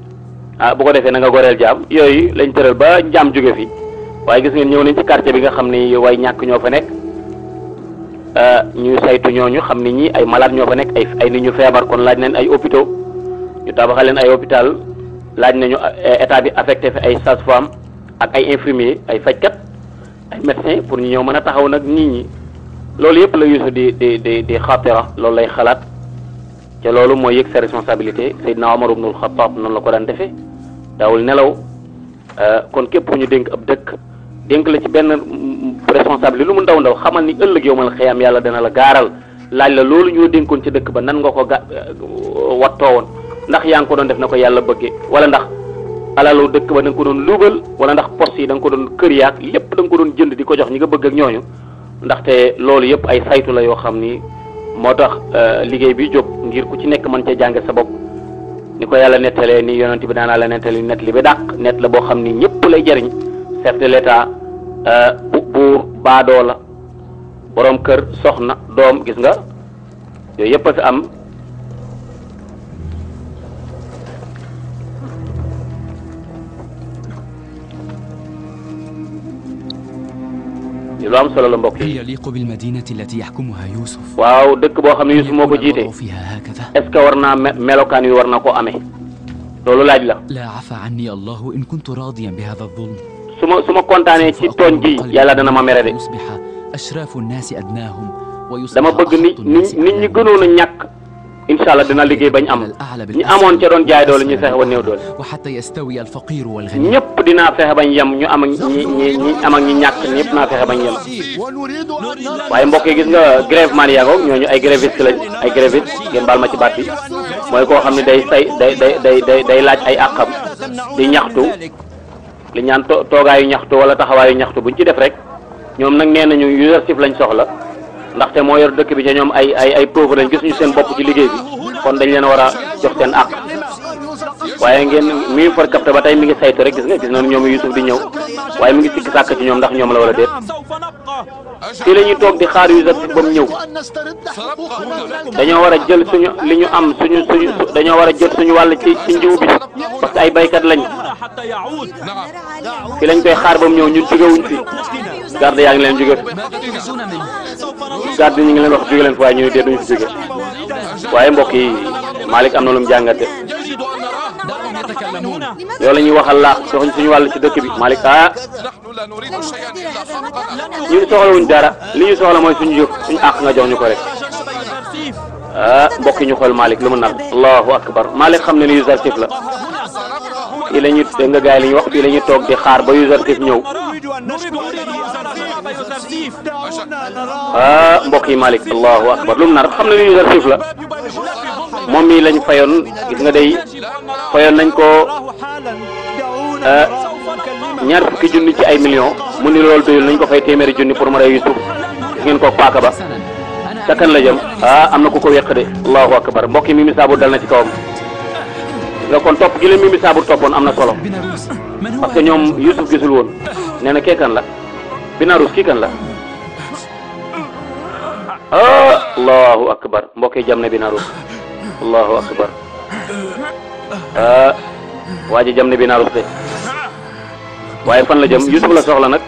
bu ko defee na nga goreel jaam yooyu lañ tëral ba jaam jóge fi waaye gis ngeen ñëw nañ ci quartier bi nga xam ni way ñàkk ñoo fa nekk ñu saytu ñooñu xam ni ñi ay malade ñoo fa nekk ay nit ñu feebar kon laaj nañ ay hôpitaux ñu tabaxal leen ay hôpital laaj nañu état bi affecté fi ay sage-femme ak ay infirmier ay fajkat ay médecin pour ñu ñëw mën a taxaw nag nit ñi loolu yëpp la Yuusuf di xaatira loolu lay xalaat te loolu mooy yëg sa responsabilité Seydina Omar ibnul Xattaab noonu la ko daan defee daawul nelaw kon képp ku ñu dénk ab dëkk dénk la ci benn responsabilité lu mu ndaw ndaw xamal ni ëllëg yow mal xiyaam yàlla dana la gaaral laaj la loolu ñoo dénkoon ci dëkk ba nan nga ko wattoo woon ndax yaa ngi ko doon def na ko yàlla bëggee wala ndax alalu dëkk ba da nga ko doon luubal wala ndax poste yi da nga ko doon kër yaak lépp da nga ko doon jënd di ko jox ñi nga bëgg ak ñooñu ndaxte loolu yëpp ay saytu la yoo xam ni moo tax liggéey bi jóg ngir ku ci nekk mën cee jànge sa bopp ni ko yàlla nettalee ni yonent bi daanaa la nettali nett li bi dàq nett la boo xam ni ñëpp lay jëriñ chef de l'état buur baadoo la borom kër soxna doom gis nga yooyu yëpp a fi am lu am solo la mbokk yi waaw dëkk boo xam ne Yuusuf moo ko jiite est-ce que war naa melokaan wi war na koo amee loolu laaj la su ma kontaanee ci tooñ gi yàlla dana ma mere de dama bëgg nit ñi gënoon a ñàkk incha allah dina liggéey bañ am ñi amoon ca doon jaay doole ñu fexe ba néew doole ñëpp dinaa fexe bañ yem ñu am ak ñi am ak ñi ñàkk ñëpp naa fexe bañ yem waaye mbokk yi gis nga grève man yaa ngoog ñooñu ay gréviste lañ ay gréviste ngeen baal ma ci baat bi mooy koo xam ne day laaj ay àqam di ñaxtu li ñaan toogaayu ñaxtu wala taxawaayu ñaxtu buñ ci def rek ñoom nag nee nañu usership lañ soxla ndaxte moo yor dëkk bi ca ñoom ay pauvre lañ gis ñu seen bopp ci liggéey bi kon dañ leen war a jox seen àq waaye ngeen mi ngi for capté ba tey mi ngi saytu rek gis na ñoom Yuusuf di ñëw waaye mi ngi sikki sàkk ci ñoom ndax ñoom la wala déet fii la ñuy toog di xaar usership ba mu ñëw dañoo war a jël suñu li ñu am suñu dañoo war a jël suñu wàll ci njiw bi parce que ay baykat lañ fii lañ koy xaar ba mu ñëw ñun jógewuñ fi garde yaa ngi leen jóge garde ñu ngi leen wax jóge leen fi waaye ñu ne dee duñu fi jóge waaye mbokk yi Malick am na lu mu jàngate yow la ñuy waxal laax soxñ suñu wàll ci dëkk bi Malick ñun soxlawuñ dara li ñu soxla mooy suñu jëf suñu àq nga jox ñu ko rek mbokk yi ñu xool Malick lu mu nar allahu akbar Malick xam ne ni usership la fii la ñuy dégg nga gars yi li ñuy wax fii la ñuy toog di xaar ba usership ñëw mbokk yi Malick allahu akbar lu mu nar xam ne ni usership la moom mii lañ fayoon gis nga day fayoon nañ ko ñaar fukki junni ci ay millions mu ni loolu doyul nañ ko fay téeméeri junni pour mu rey Yuusuf gis ngeen ko paaka ba sa kan la jëm am na ku ko wéq de allahu akbar mbokk yi Mimi Saabur dal na ci kawam nga kon topp gi leen Mimi Saabur toppoon am na solo parce que ñoom Yuusuf gisul woon nee na kee kan la Binarus kii kan la allahu akbar mbokk yi jam ne Binarus allahu akbar waa ji jam ne Binarus de waaye fan la jëm Yuusuf la soxla nag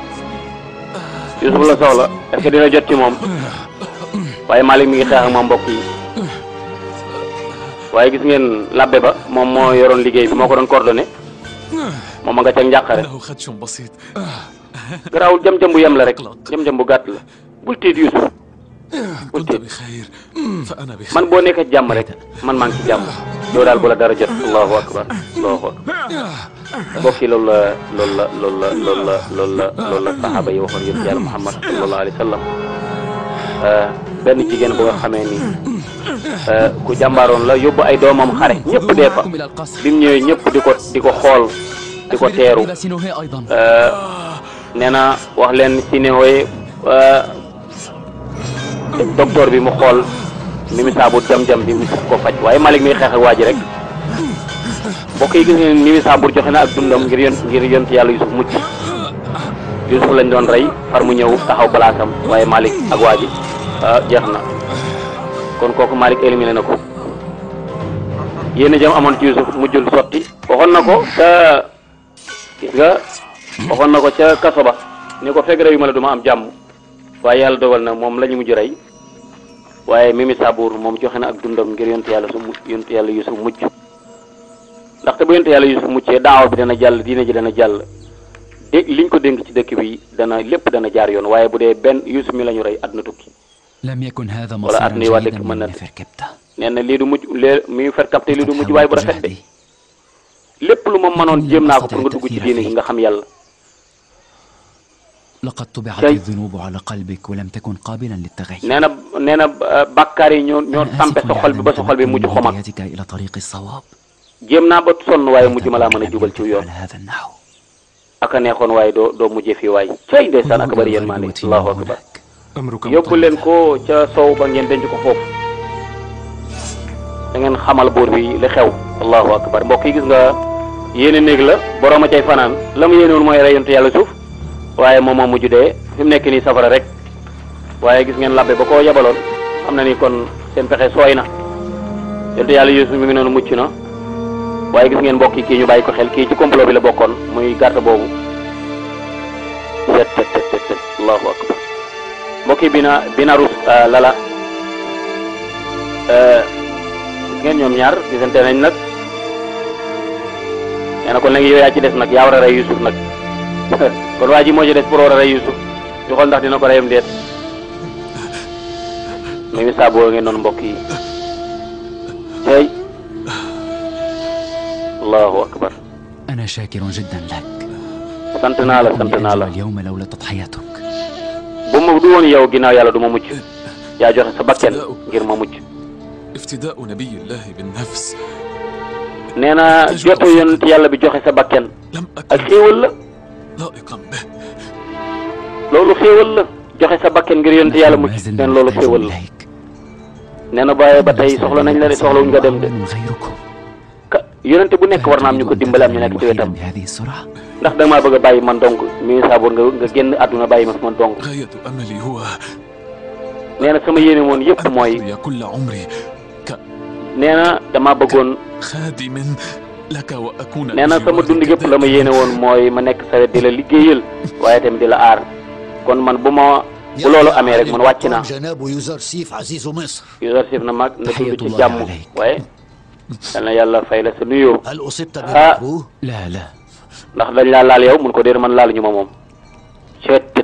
Yuusuf la soxla est-ce que dina jot ci moom waaye Malick mi ngi xeex ak moom mbokk yi waaye gis ngeen labbe ba moom moo yoroon liggéey bi moo ko doon coordonné moom ma nga ca njàqare garaawul jam-jam bu yem la rek jam-jam bu gàtt la bul tiit Yuusuf man boo nekkee ci jàmm rek man maa ngi ci jàmm yow daal bu la dara jot allahu akbar allahu akbar mbokk yi loolu la saxaaba yi waxoon yëpp yàlla Muhammad sallallahu alayhi wa sallam benn jigéen bu nga xamee ni ku jàmbaaroon la yóbbu ay doomam xare ñëpp dee fa bi mu ñëwee ñëpp di ko xool di ko teeru nee na wax leen si ne wooye docteur bi mu xool Mimi Saabur jam-jam bi mu ko faj waaye Malik mi xeex ak waa ji rek mbokk yi gis ngeen Mimi Saabur joxe na ak dundam ngir yont yàlla Yusuf mucc Yusuf lañ doon rey far mu ñëw taxaw palaasam waaye Malik ak waa ji jeex na kon kooku Malik éliminé na ko yéen a jam amoon ci Yusuf mujjul sotti waxoon na ko ca gis nga waxoon na ko ca kaso ba ni ko fekk reyu ma la duma am jàmm waaye yàlla dogal na moom la ñu mujj rey waaye Mimi Saabur moom joxe na ak dundam ngir yonent yàlla Yusuf mucc ndaxte bu yonent yàlla Yusuf muccee daawa bi dana jàll diine ji dana jàll liñ ko dénk ci dëkk bi lépp dana jaar yoon waaye bu dee benn Yusuf mi la ñu rey àdduna tukki wala àdduna yi waa dëkk mën na nee na lii du mujj mi ferkapte lii du mujj waaye bu rafet de lépp lu ma mënoon jéem naa ko pour nga dugg ci diine gi nga xam yàlla لقد طبعت الذنوب على قلبك ولم تكن قابلا للتغيير. nee na bàkkaar yi ñoo tampe sa xol bi ba sa xol bi mujj xomat. إلى طريق الصواب. jéem naa ba sonn waaye mujj ma laa mën a jubal ci yoon. aka neexoon waaye doo mujjee fii waay. cay ndeysaan ak bari yéen maa ne allahu akbar. yóbbu leen ko ca sow ba ngeen denc ko foofu. da ngeen xamal buur bi li xew. allahu akbar mbokk yi gis nga yéene néeg la borom a cay fanaan la mu yéene woon mooy rey yonent yàlla Yuusuf waaye moom moo mujj dee fi mu nekk nii safara rek waaye gis ngeen labbe ba ko yabaloon xam na ni kon seen pexe sooy na yonent yàlla Yuusuf mi ngi noonu mucc na waaye gis ngeen mbokk yi kii ñu bàyyi ko xel kii ci complot bi la bokkoon muy gàtt boobu tet allahu akbar mbokk yi bina rus lala gis ngeen ñoom ñaar gisante nañ nag nee na kon léegi yow yaa ci des nag yaa war a rey Yuusuf nag kon waa ji moo ci des pour war a rey Yusuf ñu xool ndax dina ko reyam déet Mimi Saabur ngeen noonu mbokk yi tey allahu akbar أنا شاكر جدا لك. sant naa la اليوم لولا تضحياتك. bu ma du woon yow ginnaaw yàlla du ma mucc yaa joxe sa bakken ngir ma mucc. افتداء نبي الله بالنفس. nee na jotu yonent yàlla bi joxe sa bakken ak xéewal la. loolu xéewal la joxe sa bakken ngir yonent yàlla mucc neen loolu xéewal la nee na bàyyi ba tey soxla nañ la de soxlawuñ nga dem de yonent bu nekk war na am ñu ko dimbale am ñu nekk ci wetam ndax da nga maa bëgg a bàyyi man dong Mimi Saabur nga génn àdduna bàyyi ma man dong nee na sama yéene woon yëpp mooy nee na dama bëggoon nee na sama dund gépp la ma yéene woon mooy ma nekk sa wet di la liggéeyal waaye tamit di la aar kon man bu loolu amee rek man wàcc naa Yuzarsif na mag na dund ci jàmm waaye yal na yàlla fay la sa nuyoo ndax dañ laa laal yow mun ko déer man laaluñu ma moom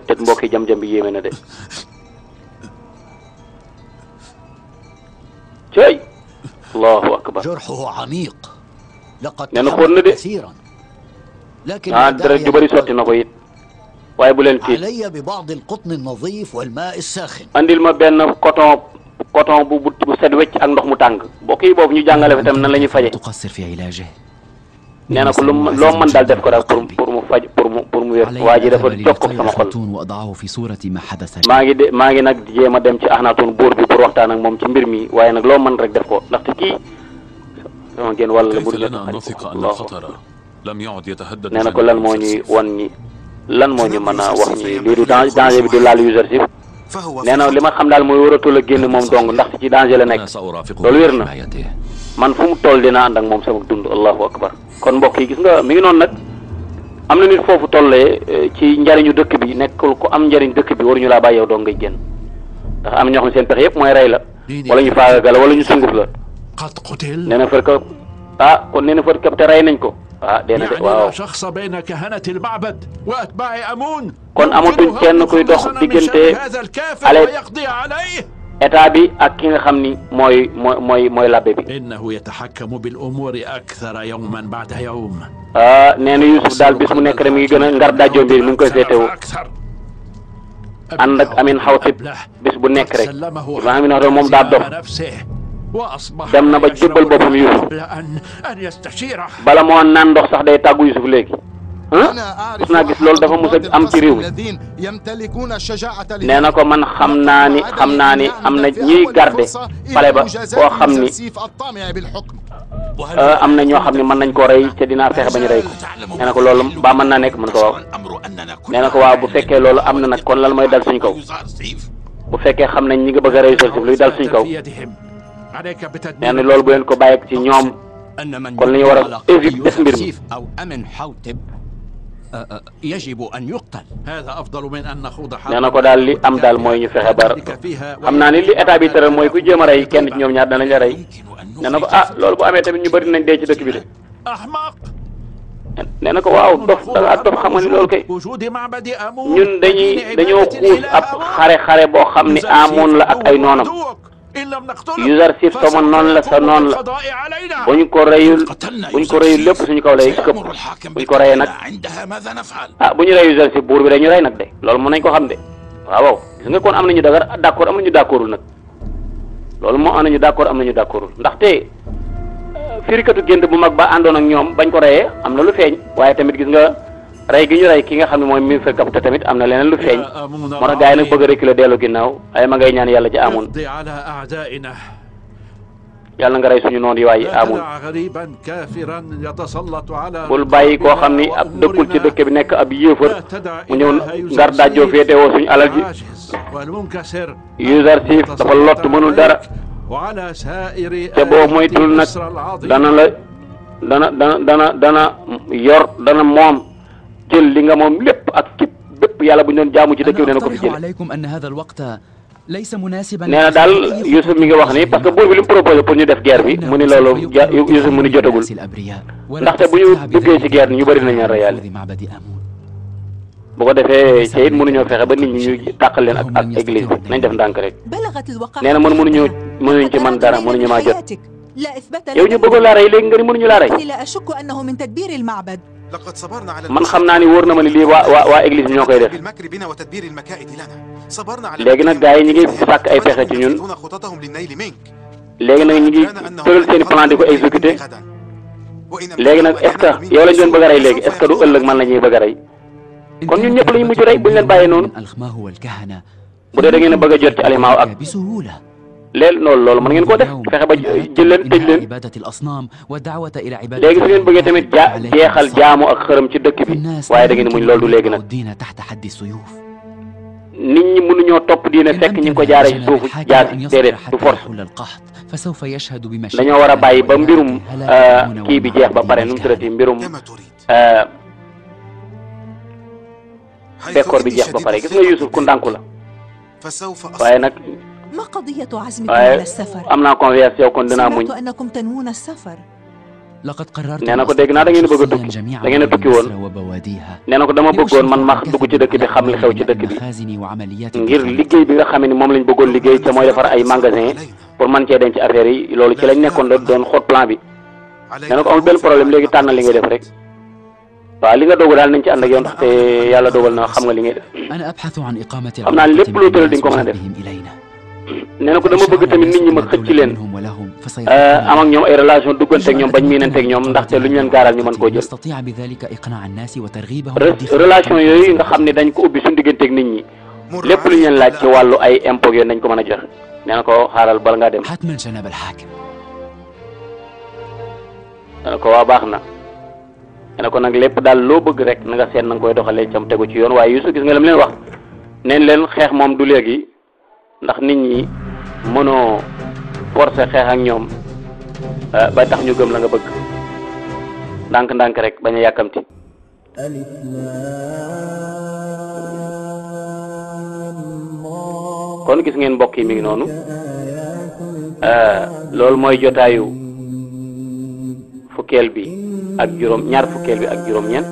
tët mbokki jam-jam bi yéeme na de cey allahu akbar nee na xool na de deret ju bëri sotti na ko it waaye bu leen tiit andil ma benn coton bu set wecc ak ndox mu tàng mbokk yi boobu ñu jàngale fa tam nan la ñuy faje nee na ko loo mën daal def ko daal pour mu faj pour mu wér waa ji dafa jokkoo sama xol maa ngi nag jéem a dem ci Axnaatoon buur bi pour waxtaan ak moom ci mbir mi waaye nag loo mën rek def ko ndaxte kii sama génn wàll la bu dul nee na ko lan moo ñuy wan ñi lan moo ñu mën a wax ñi lii du danger bi du laal Yuzarsif nee na li ma xam daal mooy waratul a génn moom dong ndax ci danger la nekk loolu wér na man fu mu toll dinaa ànd ak moom sama dund allahu akbar kon mbokk yi gis nga mi ngi noonu nag am na nit foofu tollee ci njariñu dëkk bi nekkul ko am njariñ dëkk bi waruñu laa bàyyi yow dong ngay génn ndax am na ñoo xam ne seen pexe yëpp mooy rey la wala ñu faagagal wala ñu sunguf la nee na far ko kon nee na far kapte rey nañ ko dee na de waaw kon amatuñ kenn kuy dox diggante ale état bi ak ki nga xam ni mooy labbe bi. innahu yataxakkamu bil umuuri akthara yawman ba'da yawm. nee na Youssouf daal bis mu nekk rek mi ngi gën a ngar dajjoo mbir mi ngi koy féetewoo ànd ak Amin Xawtib bis bu nekk rek ma Amin Xawtib moom daa dof dem na ba jébbal boppam Youssouf bala moo naan ndox sax day tàggu Youssouf léegi. gis naa gis loolu dafa mos a am ci réew mi nee na ko man xam naa ni am na ñuy garde pale ba koo xam ni am na ñoo xam ne mën nañ koo rey te dinaa fexe bañ rey ko nee na ko loolu ba mën naa nekk mën ko waaw nee na ko waaw bu fekkee loolu am na nag kon lan mooy dal suñ kaw bu fekkee xam nañ ñi nga bëgg a rey Yuusuf luy dal suñ kaw nee na loolu bu leen ko bàyyi ci ñoom kon li ñu war a éviter des mbir mi. nee na ko daal li am daal mooy ñu fexe ba xam naa ni li état bi tëral mooy ku jéem a rey kenn ci ñoom ñaar danañ la rey nee na ko loolu bu amee tamit ñu bëri nañ dee ci dëkk bi de. nee na ko waaw dof da ngaa dof xam nga ni loolu kay ñun dañoo xuus ab xare boo xam ni amoon la ak ay noonam Yuzarsif sama noonu la sa noonu la buñ ko reyul lépp suñu kaw lay këpp buñ ko reyee nag bu ñu rey Yuzarsif buur bi dañu rey nag de loolu mën nañ ko xam de waaw gis nga kon am nañu d'accord am nañu d'accordul nag loolu moo am nañu d'accord am nañu d'accordul ndaxte firikatu gént bu mag ba àndoon ak ñoom bañ ko reyee am na lu feeñ waaye tamit gis nga rey gi ñu rey ki nga xam ne mooy mi fa kapte tamit am na leneen lu feeñ moo tax gars yi nag bëgg a reculer dellu ginnaaw ay ma ngay ñaan yàlla ci amoon yàlla nga rey suñu noonu yi waaye amoon bul bàyyi koo xam ni ab dëkkul ci dëkk bi nekk ab yéefar mu ñëw ngar dajjoo féetewoo suñu alal ji Yuzarsif dafa lott mënul dara te boo moytul nag dana yor dana moom jël li nga moom lépp ak képp bépp yàlla bu ñu doon jaamu ci dëkk bi dana ko fi jël. nee na daal Youssouf mi ngi wax ni parce que buur bi li mu proposé pour ñu def guerre bi mu ni loolu Youssouf mu ni jotagul ndaxte bu ñu duggee ci guerre ñu bëri nañu rey yàlla bu ko defee ca it mënuñoo fexe ba nit ñi ñu tàqal leen ak église bi nañ def ndànk rek nee na mënuñ ci man dara mënuñu maa jot yow ñu bëggoon laa rey léegi nga ni mënuñu laa rey. man xam naa ni wóor na ma ni lii waa église bi ñoo koy def léegi nag gars yi ñu ngi sàkk ay pexe ci ñun léegi nag ñu ngi tëral seen plan di ko exécuter léegi nag est-ce que yow lañ doon bëgg a rey léegi est-ce que du ëllëg man la ñuy bëgg a rey kon ñun ñëpp la ñu mujj rey buñ leen bàyyee noonu bu dee da ngeen a bëgg a jot ci alimaaw ak léegi loolu mën ngeen koo def fexe ba jël leen tëj leen léegi su ngeen bëggee tamit jeexal jaamu ak xërëm ci dëkk bi waaye da ngeen muñ loolu du léegi nag nit ñi mënuñoo topp diine fekk ñu ngi ko jaaree ci suufu jaar déedéet du force dañoo war a bàyyi ba mbirum kii bi jeex ba pare nu mu tuddati mbirum bekkoor bi jeex ba pare gis nga Youssouf ku ndànku la waaye nag waaye am naa confiance yow kon dinaa muñ nee na ko dégg naa da ngeen bëgg a tukki da ngeen a tukki woon nee na ko dama bëggoon man ma dugg ci dëkk bi xam li xew ci dëkk bi ngir liggéey bi nga xam ne moom lañ bëggoon liggéey ca mooy defar ay magasin pour man cee denc affaire yi loolu ci lañ nekkoon doon xool plan bi nee na ko amul benn problème léegi tànnal li ngay def rek waaw li nga dogu daal nañ ci ànd ak yow ndaxte yàlla dogal na xam nga li ngay def xam naa lépp loo tëral di nga ko mën a def nee na ko dama bëgg tamit nit ñi ma xëcc leen am ak ñoom ay relation duggante ak ñoom bañ miinante ak ñoom ndaxte lu ñu leen gaaral ñu mën koo jël relation yooyu nga xam ne dañ ko ubbi suñu diggante ak nit ñi lépp lu ñu leen laaj ci wàllu ay impôts yooyu nañ ko mën a joxe nee na ko xaaral bala ngaa dem nee na ko waa baax na nee na ko nag lépp daal loo bëgg rek na nga seet na nga koy doxalee cam tegu ci yoon waaye Youssouf gis nga lam leen wax neen leen xeex moom du léegi ndax nit ñi mënoo forcer xeex ak ñoom ba tax ñu gëm la nga bëgg ndànk-ndànk rek bañ a yàkkamti kon gis ngeen mbokk yi mi ngi noonu loolu mooy jotaayu fukkeel bi ak juróom ñaar fukkeel bi ak juróom-ñeent